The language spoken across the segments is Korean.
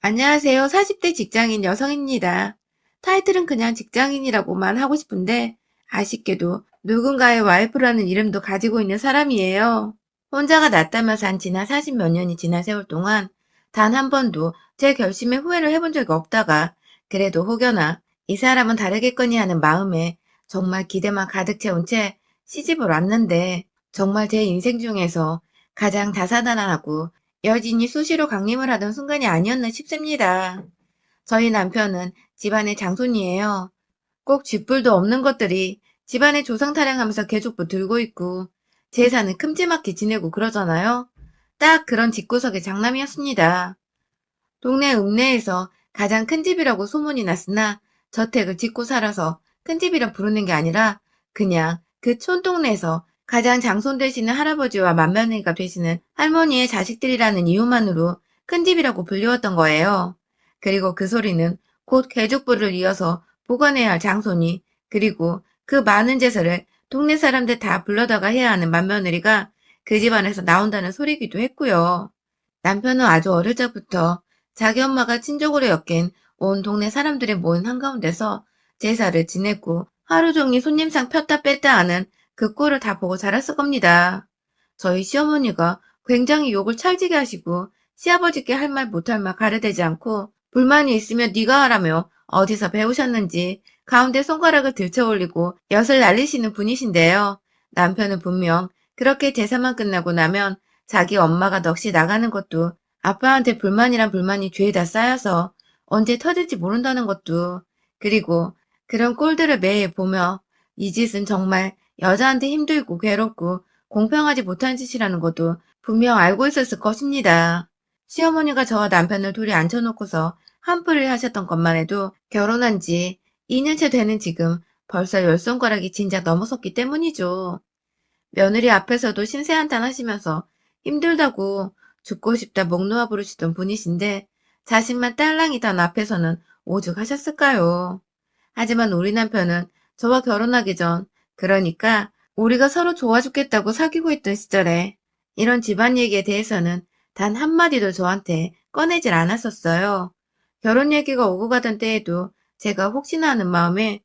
안녕하세요. 40대 직장인 여성입니다. 타이틀은 그냥 직장인이라고만 하고 싶은데 아쉽게도 누군가의 와이프라는 이름도 가지고 있는 사람이에요. 혼자가 낫다면서 한 지난 40 몇 년이 지난 세월 동안 단 한 번도 제 결심에 후회를 해본 적이 없다가 그래도 혹여나 이 사람은 다르겠거니 하는 마음에 정말 기대만 가득 채운 채 시집을 왔는데 정말 제 인생 중에서 가장 다사다난하고 여진이 수시로 강림을 하던 순간이 아니었나 싶습니다. 저희 남편은 집안의 장손이에요. 꼭 쥐뿔도 없는 것들이 집안의 조상 타령하면서 계족부 들고 있고 제사는 큼지막히 지내고 그러잖아요. 딱 그런 집구석의 장남이었습니다. 동네 읍내에서 가장 큰 집이라고 소문이 났으나 저택을 짓고 살아서 큰 집이라 부르는 게 아니라 그냥 그 촌동네에서 가장 장손 되시는 할아버지와 맏며느리가 되시는 할머니의 자식들이라는 이유만으로 큰 집이라고 불리웠던 거예요. 그리고 그 소리는 곧 계족부를 이어서 보관해야 할 장손이 그리고 그 많은 제사를 동네 사람들 다 불러다가 해야 하는 맏며느리가 그 집안에서 나온다는 소리기도 했고요. 남편은 아주 어릴 적부터 자기 엄마가 친족으로 엮인 온 동네 사람들이 모인 한가운데서 제사를 지냈고 하루 종일 손님상 폈다 뺐다 하는 그 꼴을 다 보고 자랐을 겁니다. 저희 시어머니가 굉장히 욕을 찰지게 하시고 시아버지께 할 말 못할 말 가려대지 않고 불만이 있으면 네가 하라며 어디서 배우셨는지 가운데 손가락을 들쳐 올리고 엿을 날리시는 분이신데요. 남편은 분명 그렇게 제사만 끝나고 나면 자기 엄마가 넋이 나가는 것도 아빠한테 불만이란 불만이 죄에다 쌓여서 언제 터질지 모른다는 것도 그리고 그런 꼴들을 매일 보며 이 짓은 정말 여자한테 힘들고 괴롭고 공평하지 못한 짓이라는 것도 분명 알고 있었을 것입니다. 시어머니가 저와 남편을 둘이 앉혀놓고서 한풀이를 하셨던 것만 해도 결혼한 지 2년째 되는 지금 벌써 열 손가락이 진작 넘어섰기 때문이죠. 며느리 앞에서도 신세한탄 하시면서 힘들다고 죽고 싶다 목 놓아 부르시던 분이신데 자식만 딸랑이던 앞에서는 오죽하셨을까요? 하지만 우리 남편은 저와 결혼하기 전 그러니까 우리가 서로 좋아 죽겠다고 사귀고 있던 시절에 이런 집안 얘기에 대해서는 단 한마디도 저한테 꺼내질 않았었어요. 결혼 얘기가 오고 가던 때에도 제가 혹시나 하는 마음에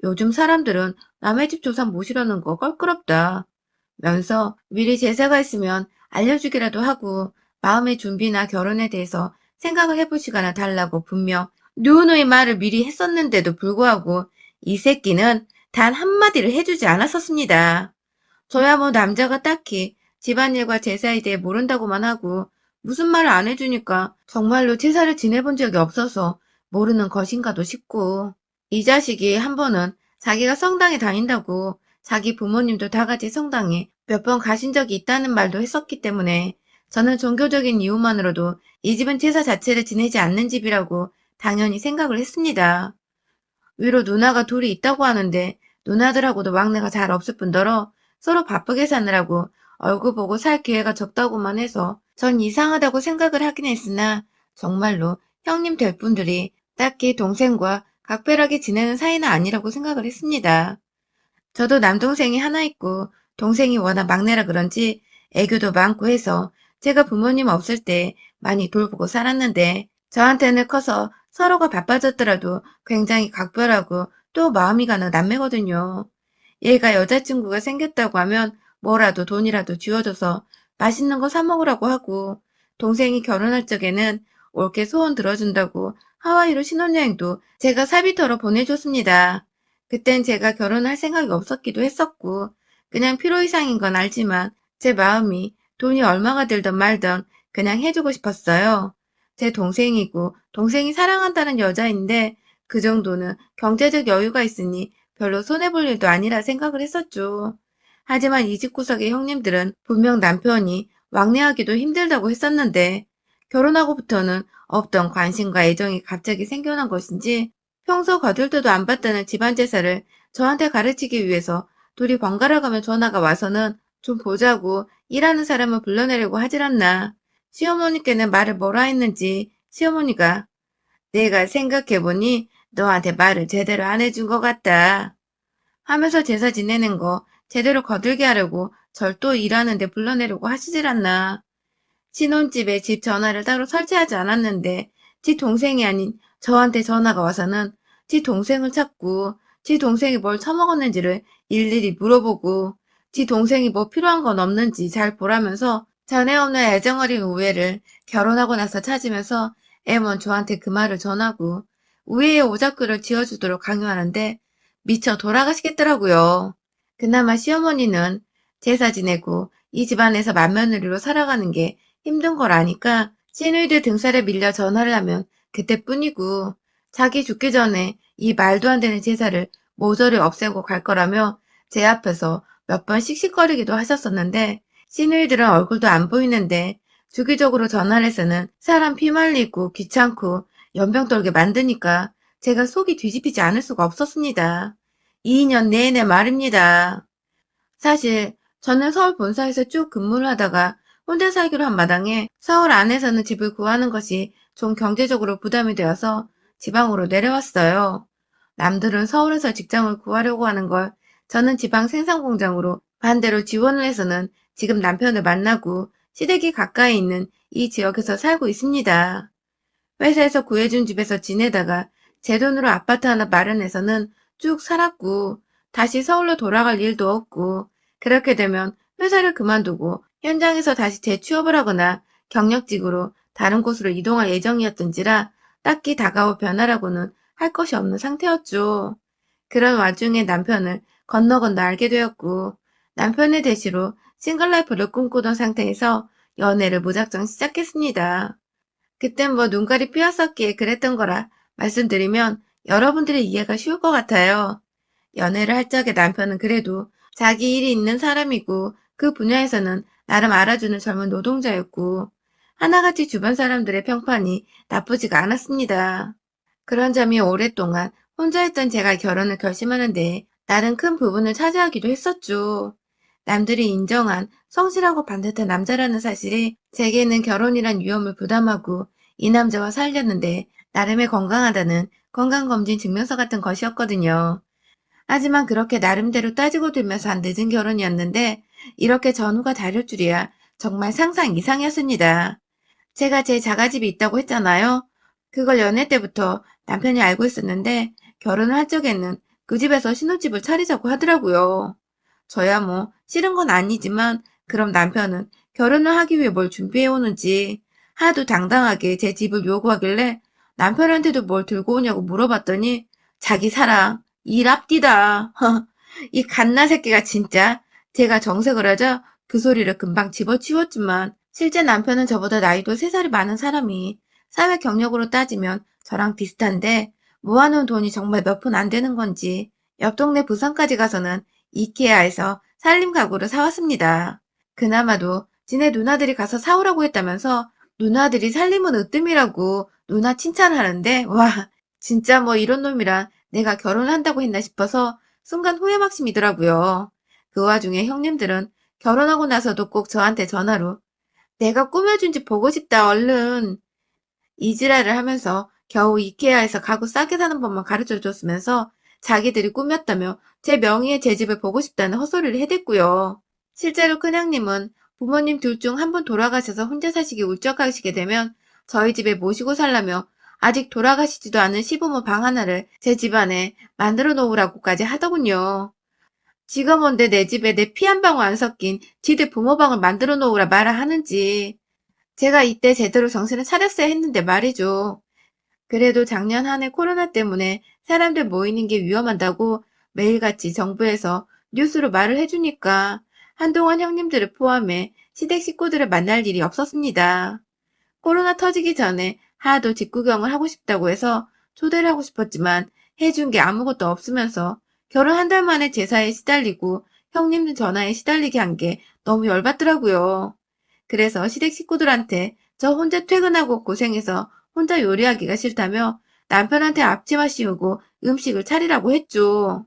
요즘 사람들은 남의 집 조상 모시려는 거 껄끄럽다 면서 미리 제사가 있으면 알려주기라도 하고 마음의 준비나 결혼에 대해서 생각을 해볼 시간을 달라고 분명 누누이 말을 미리 했었는데도 불구하고 이 새끼는 단 한마디를 해주지 않았었습니다. 저야 뭐 남자가 딱히 집안일과 제사에 대해 모른다고만 하고 무슨 말을 안 해주니까 정말로 제사를 지내본 적이 없어서 모르는 것인가도 싶고 이 자식이 한 번은 자기가 성당에 다닌다고 자기 부모님도 다 같이 성당에 몇 번 가신 적이 있다는 말도 했었기 때문에 저는 종교적인 이유만으로도 이 집은 제사 자체를 지내지 않는 집이라고 당연히 생각을 했습니다. 위로 누나가 둘이 있다고 하는데 누나들하고도 막내가 잘 없을 뿐더러 서로 바쁘게 사느라고 얼굴 보고 살 기회가 적다고만 해서 전 이상하다고 생각을 하긴 했으나 정말로 형님 될 분들이 딱히 동생과 각별하게 지내는 사이는 아니라고 생각을 했습니다. 저도 남동생이 하나 있고 동생이 워낙 막내라 그런지 애교도 많고 해서 제가 부모님 없을 때 많이 돌보고 살았는데 저한테는 커서 서로가 바빠졌더라도 굉장히 각별하고 또 마음이 가는 남매거든요. 얘가 여자친구가 생겼다고 하면 뭐라도 돈이라도 쥐어줘서 맛있는 거 사 먹으라고 하고 동생이 결혼할 적에는 올케 소원 들어준다고 하와이로 신혼여행도 제가 사비터로 보내줬습니다. 그땐 제가 결혼할 생각이 없었기도 했었고 그냥 필요 이상인 건 알지만 제 마음이 돈이 얼마가 들던 말던 그냥 해주고 싶었어요. 제 동생이고 동생이 사랑한다는 여자인데 그 정도는 경제적 여유가 있으니 별로 손해볼 일도 아니라 생각을 했었죠. 하지만 이 집구석의 형님들은 분명 남편이 왕래하기도 힘들다고 했었는데 결혼하고부터는 없던 관심과 애정이 갑자기 생겨난 것인지 평소 거들떠도 안 받다는 집안 제사를 저한테 가르치기 위해서 둘이 번갈아 가며 전화가 와서는 좀 보자고 일하는 사람을 불러내려고 하질 않나. 시어머니께는 말을 뭐라 했는지 시어머니가 내가 생각해보니 너한테 말을 제대로 안 해준 것 같다 하면서 제사 지내는 거 제대로 거들게 하려고 절 또 일하는데 불러내려고 하시질 않나. 신혼집에 집 전화를 따로 설치하지 않았는데 지 동생이 아닌 저한테 전화가 와서는 지 동생을 찾고 지 동생이 뭘 처먹었는지를 일일이 물어보고 지 동생이 뭐 필요한 건 없는지 잘 보라면서 전에 없는 애정어린 우애를 결혼하고 나서 찾으면서 애먼 저한테 그 말을 전하고 우애의 오작교를 지어주도록 강요하는데 미쳐 돌아가시겠더라고요. 그나마 시어머니는 제사 지내고 이 집안에서 맏며느리로 살아가는 게 힘든 걸 아니까 시누이들 등살에 밀려 전화를 하면 그때뿐이고 자기 죽기 전에 이 말도 안 되는 제사를 모조리 없애고 갈 거라며 제 앞에서 몇 번 씩씩거리기도 하셨었는데 시누이들은 얼굴도 안 보이는데 주기적으로 전화를 해서는 사람 피말리고 귀찮고 연병 떨게 만드니까 제가 속이 뒤집히지 않을 수가 없었습니다. 2년 내내 말입니다. 사실 저는 서울 본사에서 쭉 근무를 하다가 혼자 살기로 한 마당에 서울 안에서는 집을 구하는 것이 좀 경제적으로 부담이 되어서 지방으로 내려왔어요. 남들은 서울에서 직장을 구하려고 하는 걸 저는 지방 생산공장으로 반대로 지원을 해서는 지금 남편을 만나고 시댁이 가까이 있는 이 지역에서 살고 있습니다. 회사에서 구해준 집에서 지내다가 제 돈으로 아파트 하나 마련해서는 쭉 살았고 다시 서울로 돌아갈 일도 없고 그렇게 되면 회사를 그만두고 현장에서 다시 재취업을 하거나 경력직으로 다른 곳으로 이동할 예정이었던지라 딱히 다가올 변화라고는 할 것이 없는 상태였죠. 그런 와중에 남편을 건너 알게 되었고 남편의 대시로 싱글라이프를 꿈꾸던 상태에서 연애를 무작정 시작했습니다. 그땐 뭐 눈깔이 삐었었기에 그랬던 거라 말씀드리면 여러분들의 이해가 쉬울 것 같아요. 연애를 할 적에 남편은 그래도 자기 일이 있는 사람이고 그 분야에서는 나름 알아주는 젊은 노동자였고 하나같이 주변 사람들의 평판이 나쁘지가 않았습니다. 그런 점이 오랫동안 혼자 했던 제가 결혼을 결심하는데 나름 큰 부분을 차지하기도 했었죠. 남들이 인정한 성실하고 반듯한 남자라는 사실이 제게는 결혼이란 위험을 부담하고 이 남자와 살렸는데 나름의 건강하다는 건강검진 증명서 같은 것이었거든요. 하지만 그렇게 나름대로 따지고 들면서 한 늦은 결혼이었는데 이렇게 전후가 다를 줄이야 정말 상상 이상이었습니다. 제가 제 자가집이 있다고 했잖아요. 그걸 연애 때부터 남편이 알고 있었는데 결혼을 할 적에는 그 집에서 신혼집을 차리자고 하더라고요. 저야 뭐 싫은 건 아니지만 그럼 남편은 결혼을 하기 위해 뭘 준비해오는지 하도 당당하게 제 집을 요구하길래 남편한테도 뭘 들고 오냐고 물어봤더니 자기 사랑, 일 앞디다. 이 갓나 새끼가 진짜 제가 정색을 하자 그 소리를 금방 집어치웠지만 실제 남편은 저보다 나이도 3살이 많은 사람이 사회 경력으로 따지면 저랑 비슷한데 모아놓은 돈이 정말 몇 푼 안 되는 건지 옆 동네 부산까지 가서는 이케아에서 살림 가구를 사왔습니다. 그나마도 지네 누나들이 가서 사오라고 했다면서 누나들이 살림은 으뜸이라고 누나 칭찬하는데 와 진짜 뭐 이런 놈이랑 내가 결혼을 한다고 했나 싶어서 순간 후회막심이더라고요. 그 와중에 형님들은 결혼하고 나서도 꼭 저한테 전화로 내가 꾸며준 집 보고 싶다 얼른 이지랄을 하면서 겨우 이케아에서 가구 싸게 사는 법만 가르쳐 줬으면서 자기들이 꾸몄다며 제 명의의 제 집을 보고 싶다는 헛소리를 해댔고요. 실제로 큰형님은 부모님 둘 중 한 분 돌아가셔서 혼자 사시기 울적하시게 되면 저희 집에 모시고 살라며 아직 돌아가시지도 않은 시부모 방 하나를 제 집안에 만들어 놓으라고까지 하더군요. 지가 뭔데 내 집에 내 피 한 방울 안 섞인 지들 부모 방을 만들어 놓으라 말을 하는지. 제가 이때 제대로 정신을 차렸어야 했는데 말이죠. 그래도 작년 한 해 코로나 때문에 사람들 모이는 게 위험하다고 매일같이 정부에서 뉴스로 말을 해주니까 한동안 형님들을 포함해 시댁 식구들을 만날 일이 없었습니다. 코로나 터지기 전에 하도 직구경을 하고 싶다고 해서 초대를 하고 싶었지만 해준 게 아무것도 없으면서 결혼 한 달 만에 제사에 시달리고 형님들 전화에 시달리게 한 게 너무 열받더라고요. 그래서 시댁 식구들한테 저 혼자 퇴근하고 고생해서 혼자 요리하기가 싫다며 남편한테 앞치마 씌우고 음식을 차리라고 했죠.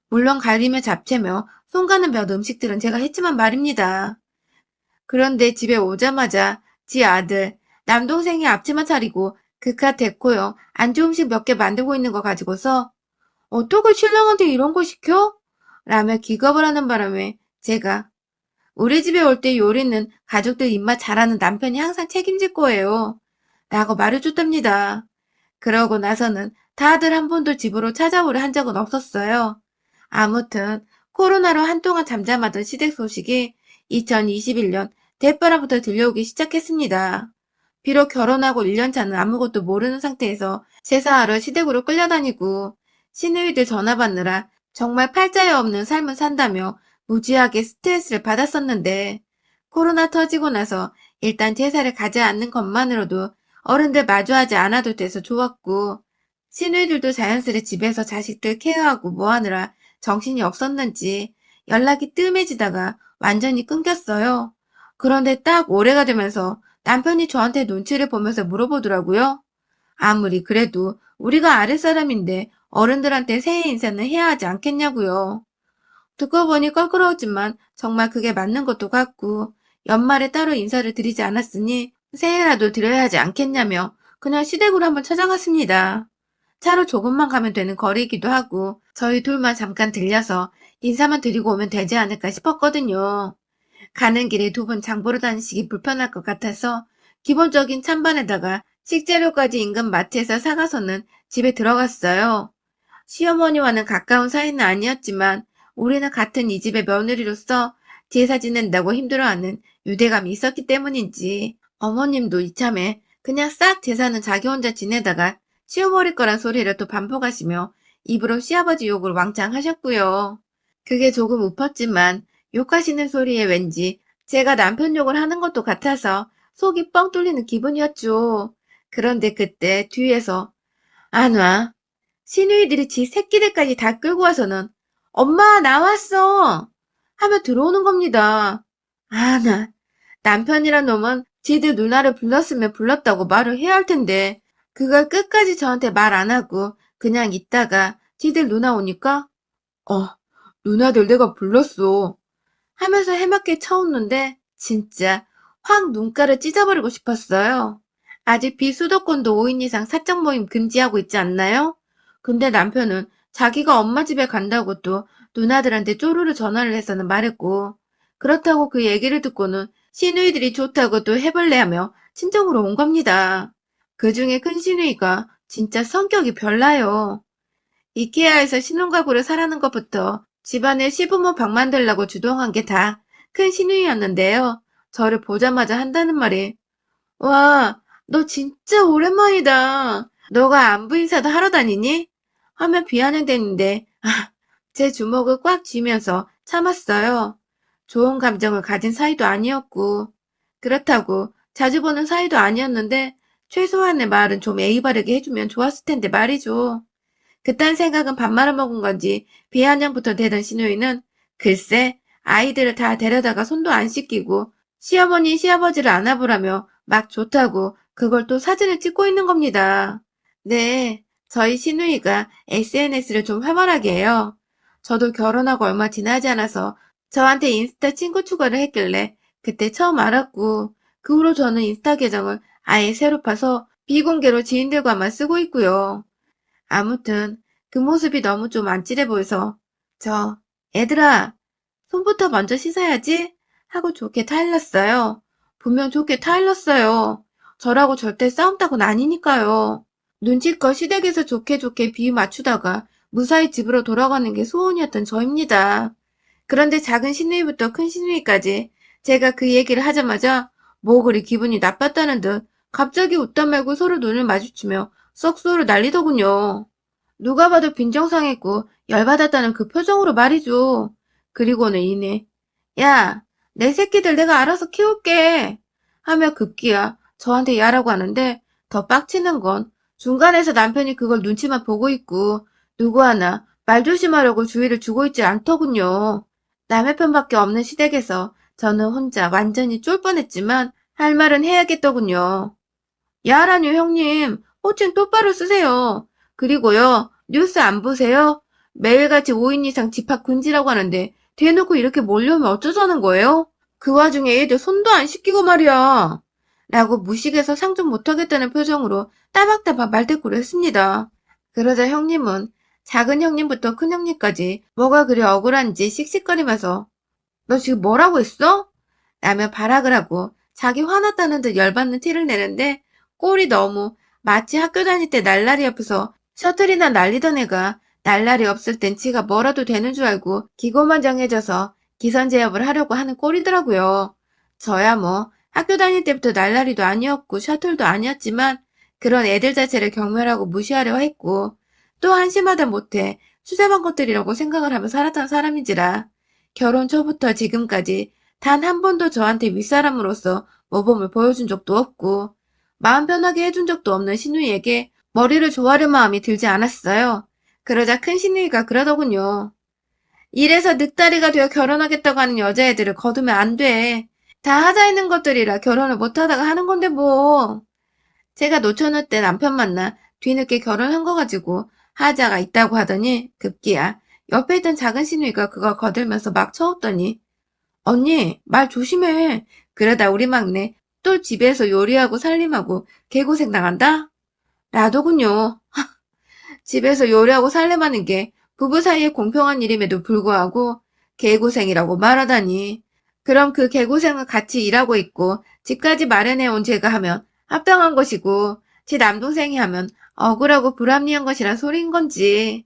물론 갈비며 잡채며 손 가는 몇 음식들은 제가 했지만 말입니다. 그런데 집에 오자마자 지 아들, 남동생이 앞치마 차리고 그깟 데코용 안주 음식 몇 개 만들고 있는 거 가지고서 어떻게 신랑한테 이런 거 시켜? 라며 기겁을 하는 바람에 제가 우리 집에 올 때 요리는 가족들 입맛 잘하는 남편이 항상 책임질 거예요. 라고 말해줬답니다. 그러고 나서는 다들 한 번도 집으로 찾아오려 한 적은 없었어요. 아무튼 코로나로 한동안 잠잠하던 시댁 소식이 2021년 대바람부터 들려오기 시작했습니다. 비록 결혼하고 1년 차는 아무것도 모르는 상태에서 제사하러 시댁으로 끌려다니고 시누이들 전화 받느라 정말 팔자에 없는 삶을 산다며 무지하게 스트레스를 받았었는데 코로나 터지고 나서 일단 제사를 가지 않는 것만으로도 어른들 마주하지 않아도 돼서 좋았고 시누이들도 자연스레 집에서 자식들 케어하고 뭐하느라 정신이 없었는지 연락이 뜸해지다가 완전히 끊겼어요. 그런데 딱 올해가 되면서 남편이 저한테 눈치를 보면서 물어보더라고요. 아무리 그래도 우리가 아랫사람인데 어른들한테 새해 인사는 해야 하지 않겠냐고요. 듣고 보니 껄끄러웠지만 정말 그게 맞는 것도 같고 연말에 따로 인사를 드리지 않았으니 새해라도 드려야 하지 않겠냐며 그냥 시댁으로 한번 찾아갔습니다. 차로 조금만 가면 되는 거리이기도 하고 저희 둘만 잠깐 들려서 인사만 드리고 오면 되지 않을까 싶었거든요. 가는 길에 두 분 장 보러 다니시기 불편할 것 같아서 기본적인 찬반에다가 식재료까지 인근 마트에서 사가서는 집에 들어갔어요. 시어머니와는 가까운 사이는 아니었지만 우리는 같은 이 집의 며느리로서 제사 지낸다고 힘들어하는 유대감이 있었기 때문인지 어머님도 이참에 그냥 싹 제사는 자기 혼자 지내다가 치워버릴 거란 소리를 또 반복하시며 입으로 시아버지 욕을 왕창 하셨고요. 그게 조금 웃었지만 욕하시는 소리에 왠지 제가 남편 욕을 하는 것도 같아서 속이 뻥 뚫리는 기분이었죠. 그런데 그때 뒤에서 안 와. 시누이들이 지 새끼들까지 다 끌고 와서는 엄마 나왔어 하며 들어오는 겁니다. 남편이란 놈은 지들 누나를 불렀으면 불렀다고 말을 해야 할 텐데 그걸 끝까지 저한테 말 안 하고 그냥 있다가 지들 누나 오니까 누나들 내가 불렀어 하면서 해맑게 쳐웃는데 진짜 확 눈가를 찢어버리고 싶었어요. 아직 비수도권도 5인 이상 사적 모임 금지하고 있지 않나요? 근데 남편은 자기가 엄마 집에 간다고 또 누나들한테 쪼르르 전화를 해서는 말했고 그렇다고 그 얘기를 듣고는 시누이들이 좋다고 또 해볼래하며 친정으로 온 겁니다. 그중에 큰 시누이가 진짜 성격이 별나요. 이케아에서 신혼가구를 사라는 것부터 집안에 시부모 방 만들라고 주동한 게 다 큰 시누이였는데요. 저를 보자마자 한다는 말이 와, 너 진짜 오랜만이다. 너가 안부 인사도 하러 다니니? 하며 비아냥댔는데 제 주먹을 꽉 쥐면서 참았어요. 좋은 감정을 가진 사이도 아니었고 그렇다고 자주 보는 사이도 아니었는데 최소한의 말은 좀 예의 바르게 해주면 좋았을 텐데 말이죠. 그딴 생각은 밥 말아먹은 건지 비아냥부터 대던 시누이는 글쎄 아이들을 다 데려다가 손도 안 씻기고 시어머니 시아버지를 안아보라며 막 좋다고 그걸 또 사진을 찍고 있는 겁니다. 네, 저희 시누이가 SNS를 좀 활발하게 해요. 저도 결혼하고 얼마 지나지 않아서 저한테 인스타 친구 추가를 했길래 그때 처음 알았고 그 후로 저는 인스타 계정을 아예 새로 파서 비공개로 지인들과만 쓰고 있고요. 아무튼 그 모습이 너무 좀 안찔해 보여서 애들아 손부터 먼저 씻어야지 하고 좋게 타일렀어요. 분명 좋게 타일렀어요. 저라고 절대 싸움 따고는 아니니까요. 눈치껏 시댁에서 좋게 비유 맞추다가 무사히 집으로 돌아가는 게 소원이었던 저입니다. 그런데 작은 시누이부터 큰 시누이까지 제가 그 얘기를 하자마자 뭐 그리 기분이 나빴다는 듯 갑자기 웃다 말고 서로 눈을 마주치며 썩소를 날리더군요. 누가 봐도 빈정상했고 열받았다는 그 표정으로 말이죠. 그리고는 이내 야, 내 새끼들 내가 알아서 키울게 하며 급기야 저한테 야라고 하는데 더 빡치는 건 중간에서 남편이 그걸 눈치만 보고 있고 누구 하나 말 조심하려고 주의를 주고 있지 않더군요. 남의 편밖에 없는 시댁에서 저는 혼자 완전히 쫄 뻔했지만 할 말은 해야겠더군요. 야라뇨 형님, 호칭 똑바로 쓰세요. 그리고요, 뉴스 안 보세요? 매일같이 5인 이상 집합 금지라고 하는데 대놓고 이렇게 몰려오면 어쩌자는 거예요? 그 와중에 애들 손도 안 씻기고 말이야. 라고 무식해서 상종 못하겠다는 표정으로 따박따박 말대꾸를 했습니다. 그러자 형님은 작은 형님부터 큰 형님까지 뭐가 그리 억울한지 씩씩거리면서 너 지금 뭐라고 했어? 라며 발악을 하고 자기 화났다는 듯 열받는 티를 내는데 꼴이 너무 마치 학교 다닐 때 날라리 옆에서 셔틀이나 날리던 애가 날라리 없을 땐 지가 뭐라도 되는 줄 알고 기고만장해져서 기선제압을 하려고 하는 꼴이더라고요. 저야 뭐 학교 다닐 때부터 날라리도 아니었고 셔틀도 아니었지만 그런 애들 자체를 경멸하고 무시하려 했고 또 한심하다 못해 수제반 것들이라고 생각을 하며 살았던 사람인지라 결혼 초부터 지금까지 단 한 번도 저한테 윗사람으로서 모범을 보여준 적도 없고 마음 편하게 해준 적도 없는 신우이에게 머리를 조아릴 마음이 들지 않았어요. 그러자 큰 신우이가 그러더군요. 이래서 늑다리가 되어 결혼하겠다고 하는 여자애들을 거두면 안 돼. 다 하자 있는 것들이라 결혼을 못하다가 하는 건데 뭐. 제가 노처녀 때 남편 만나 뒤늦게 결혼한 거 가지고 하자가 있다고 하더니 급기야 옆에 있던 작은 신우이가 그걸 거들면서 막 쳐웃더니 언니 말 조심해. 그러다 우리 막내 또 집에서 요리하고 살림하고 개고생 당한다? 라더군요. 집에서 요리하고 살림하는 게 부부 사이에 공평한 일임에도 불구하고 개고생이라고 말하다니. 그럼 그 개고생을 같이 일하고 있고 집까지 마련해온 제가 하면 합당한 것이고 제 남동생이 하면 억울하고 불합리한 것이란 소리인 건지.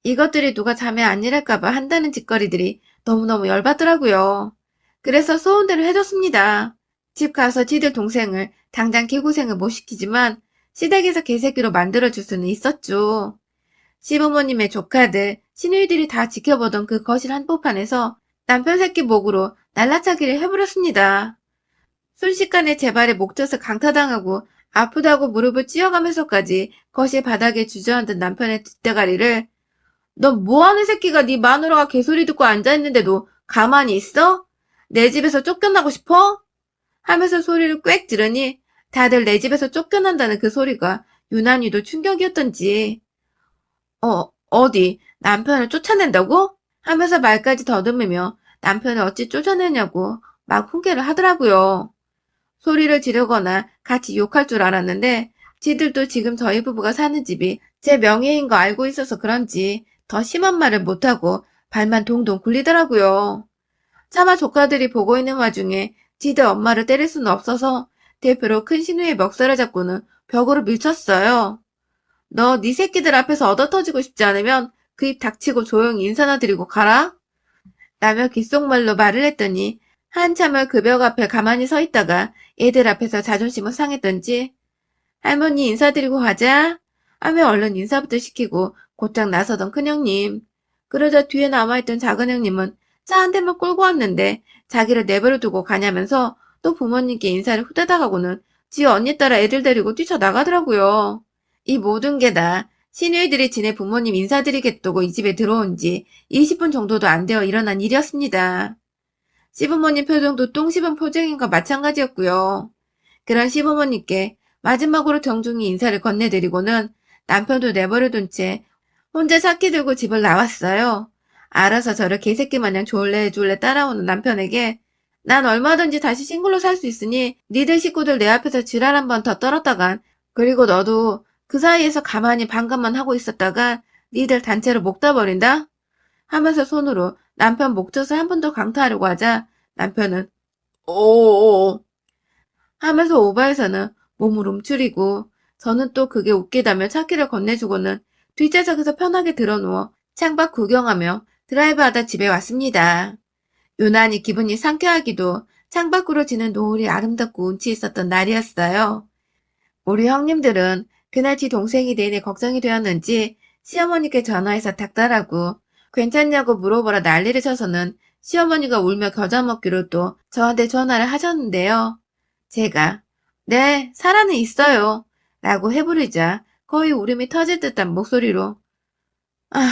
이것들이 누가 자매 안 일할까봐 한다는 짓거리들이 너무너무 열받더라고요. 그래서 소원대로 해줬습니다. 집 가서 지들 동생을 당장 개고생을 못 시키지만 시댁에서 개새끼로 만들어줄 수는 있었죠. 시부모님의 조카들, 시누이들이 다 지켜보던 그 거실 한복판에서 남편 새끼 목으로 날라차기를 해버렸습니다. 순식간에 제 발에 목젖을 강타당하고 아프다고 무릎을 찧어가면서까지 거실 바닥에 주저앉은 남편의 뒷대가리를 너 뭐하는 새끼가 네 마누라가 개소리 듣고 앉아있는데도 가만히 있어? 내 집에서 쫓겨나고 싶어? 하면서 소리를 꽥 지르니 다들 내 집에서 쫓겨난다는 그 소리가 유난히도 충격이었던지 어디 남편을 쫓아낸다고? 하면서 말까지 더듬으며 남편을 어찌 쫓아내냐고 막 훈계를 하더라고요. 소리를 지르거나 같이 욕할 줄 알았는데 지들도 지금 저희 부부가 사는 집이 제 명예인 거 알고 있어서 그런지 더 심한 말을 못하고 발만 동동 굴리더라고요. 차마 조카들이 보고 있는 와중에 지들 엄마를 때릴 수는 없어서 대표로 큰 신우의 멱살을 잡고는 벽으로 밀쳤어요. 너 네 새끼들 앞에서 얻어터지고 싶지 않으면 그 입 닥치고 조용히 인사나 드리고 가라? 라며 귓속말로 말을 했더니 한참을 그 벽 앞에 가만히 서 있다가 애들 앞에서 자존심을 상했던지 할머니 인사드리고 가자 하며 얼른 인사부터 시키고 곧장 나서던 큰형님. 그러자 뒤에 남아있던 작은형님은 차 한 대만 끌고 왔는데 자기를 내버려 두고 가냐면서 또 부모님께 인사를 후다닥 하고는 지 언니 따라 애들 데리고 뛰쳐나가더라고요. 이 모든 게 다 시누이들이 지네 부모님 인사드리겠다고 이 집에 들어온 지 20분 정도도 안 되어 일어난 일이었습니다. 시부모님 표정도 똥 씹은 표정인과 마찬가지였고요. 그런 시부모님께 마지막으로 정중히 인사를 건네드리고는 남편도 내버려둔 채 혼자 차키 들고 집을 나왔어요. 알아서 저를 개새끼 마냥 졸래졸래 따라오는 남편에게 난 얼마든지 다시 싱글로 살 수 있으니 니들 식구들 내 앞에서 지랄 한 번 더 떨었다간 그리고 너도 그 사이에서 가만히 반감만 하고 있었다가 니들 단체로 목 따버린다? 하면서 손으로 남편 목젖을 한 번 더 강타하려고 하자 남편은 오오오 하면서 오바에서는 몸을 움츠리고 저는 또 그게 웃기다며 차키를 건네주고는 뒷좌석에서 편하게 드러누워 창밖 구경하며 드라이브하다 집에 왔습니다. 유난히 기분이 상쾌하기도 창밖으로 지는 노을이 아름답고 운치 있었던 날이었어요. 우리 형님들은 그날 지 동생이 내내 걱정이 되었는지 시어머니께 전화해서 닥달하고 괜찮냐고 물어보라 난리를 쳐서는 시어머니가 울며 겨자 먹기로 또 저한테 전화를 하셨는데요. 제가 네, 살아는 있어요. 라고 해부르자 거의 울음이 터질 듯한 목소리로 아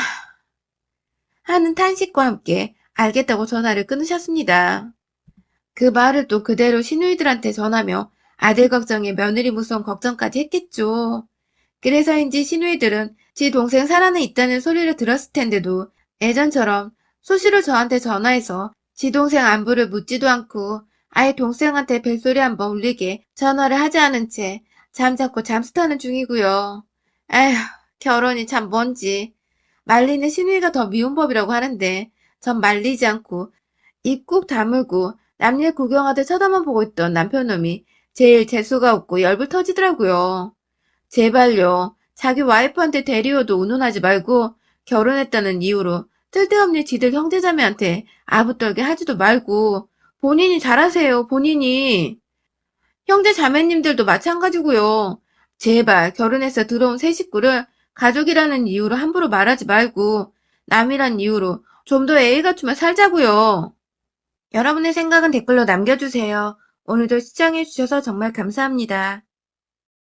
하는 탄식과 함께 알겠다고 전화를 끊으셨습니다. 그 말을 또 그대로 시누이들한테 전하며 아들 걱정에 며느리 무서운 걱정까지 했겠죠. 그래서인지 시누이들은 지 동생 살아는 있다는 소리를 들었을 텐데도 예전처럼 수시로 저한테 전화해서 지 동생 안부를 묻지도 않고 아예 동생한테 벨소리 한번 울리게 전화를 하지 않은 채 잠자코 잠수타는 중이고요. 에휴, 결혼이 참 뭔지. 말리는 시누이가 더 미운 법이라고 하는데 전 말리지 않고 입 꾹 다물고 남일 구경하듯 쳐다만 보고 있던 남편놈이 제일 재수가 없고 열불 터지더라고요. 제발요. 자기 와이프한테 대리어도 운운하지 말고 결혼했다는 이유로 쓸데없는 지들 형제자매한테 아부떨게 하지도 말고 본인이 잘하세요, 본인이. 형제자매님들도 마찬가지고요. 제발 결혼해서 들어온 새 식구를 가족이라는 이유로 함부로 말하지 말고 남이란 이유로 좀 더 애의 갖추며 살자고요. 여러분의 생각은 댓글로 남겨주세요. 오늘도 시청해주셔서 정말 감사합니다.